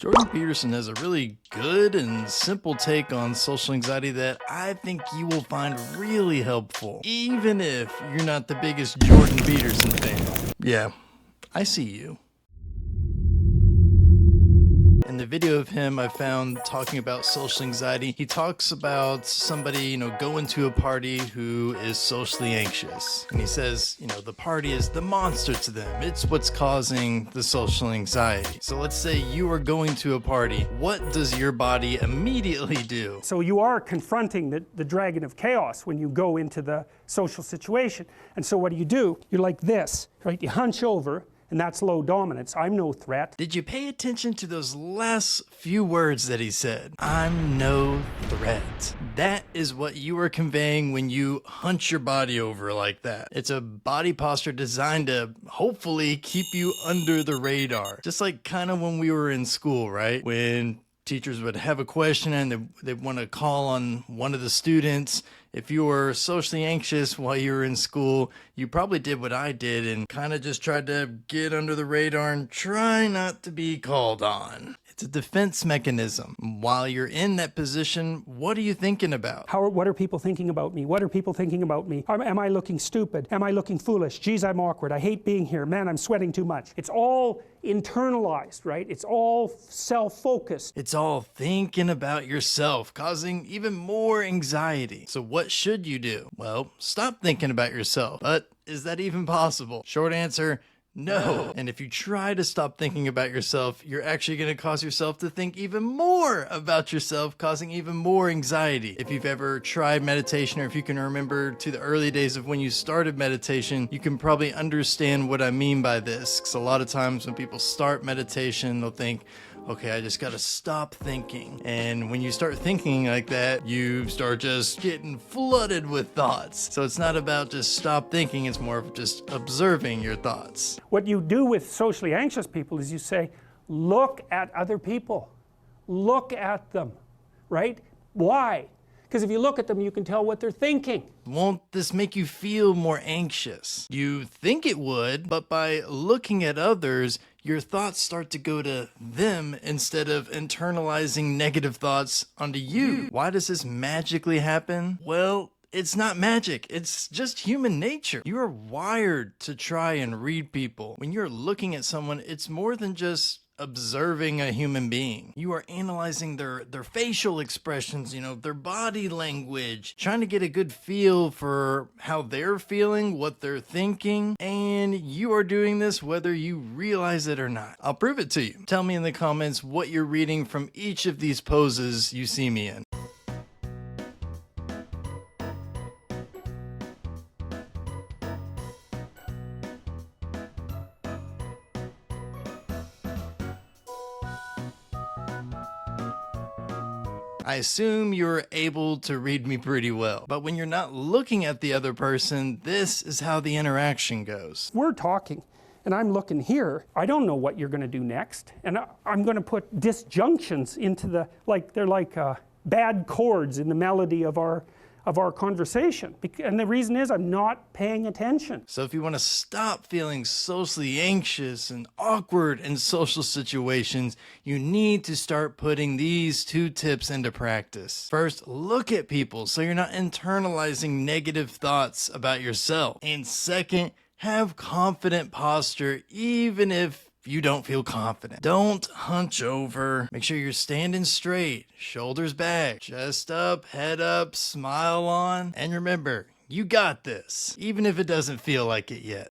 Jordan Peterson has a really good and simple take on social anxiety that I think you will find really helpful, even if you're not the biggest Jordan Peterson fan. Yeah, I see you. In the video of him I found talking about social anxiety, he talks about somebody, going to a party who is socially anxious. And he says, the party is the monster to them. It's what's causing the social anxiety. So let's say you are going to a party. What does your body immediately do? So you are confronting the dragon of chaos when you go into the social situation. And so what do? You're like this, right? You hunch over. And that's low dominance. I'm no threat. Did you pay attention to those last few words that he said? I'm no threat. That is what you are conveying when you hunch your body over like that. It's a body posture designed to hopefully keep you under the radar. Just like kind of when we were in school, right? When teachers would have a question and they want to call on one of the students. If you were socially anxious while you were in school, you probably did what I did and kind of just tried to get under the radar and try not to be called on. It's a defense mechanism. While you're in that position, what are you thinking about? What are people thinking about me? What are people thinking about me? Am I looking stupid? Am I looking foolish? Geez, I'm awkward. I hate being here. Man, I'm sweating too much. It's all internalized, right? It's all self-focused. It's all thinking about yourself, causing even more anxiety. So what should you do? Well, stop thinking about yourself. But is that even possible? Short answer, no. And if you try to stop thinking about yourself, you're actually going to cause yourself to think even more about yourself, causing even more anxiety. If you've ever tried meditation, or if you can remember to the early days of when you started meditation, you can probably understand what I mean by this. Because a lot of times when people start meditation, they'll think, okay, I just got to stop thinking. And when you start thinking like that, you start just getting flooded with thoughts. So it's not about just stop thinking, it's more of just observing your thoughts. What you do with socially anxious people is you say, look at other people. Look at them, right? Why? Because if you look at them, you can tell what they're thinking. Won't this make you feel more anxious? You think it would, but by looking at others, your thoughts start to go to them instead of internalizing negative thoughts onto you. Why does this magically happen? Well, it's not magic. It's just human nature. You are wired to try and read people. When you're looking at someone, it's more than just observing a human being. You are analyzing their facial expressions, their body language, trying to get a good feel for how they're feeling, what they're thinking, and you are doing this whether you realize it or not. I'll prove it to you. Tell me in the comments what you're reading from each of these poses you see me in. I assume you're able to read me pretty well, but when you're not looking at the other person, this is how the interaction goes. We're talking, and I'm looking here. I don't know what you're going to do next, and I'm going to put disjunctions into they're like bad chords in the melody of our conversation. And the reason is I'm not paying attention. So if you want to stop feeling socially anxious and awkward in social situations, you need to start putting these 2 tips into practice. First, look at people so you're not internalizing negative thoughts about yourself. And second, have confident posture even if you don't feel confident. Don't hunch over. Make sure you're standing straight, shoulders back, chest up, head up, smile on. And remember, you got this, even if it doesn't feel like it yet.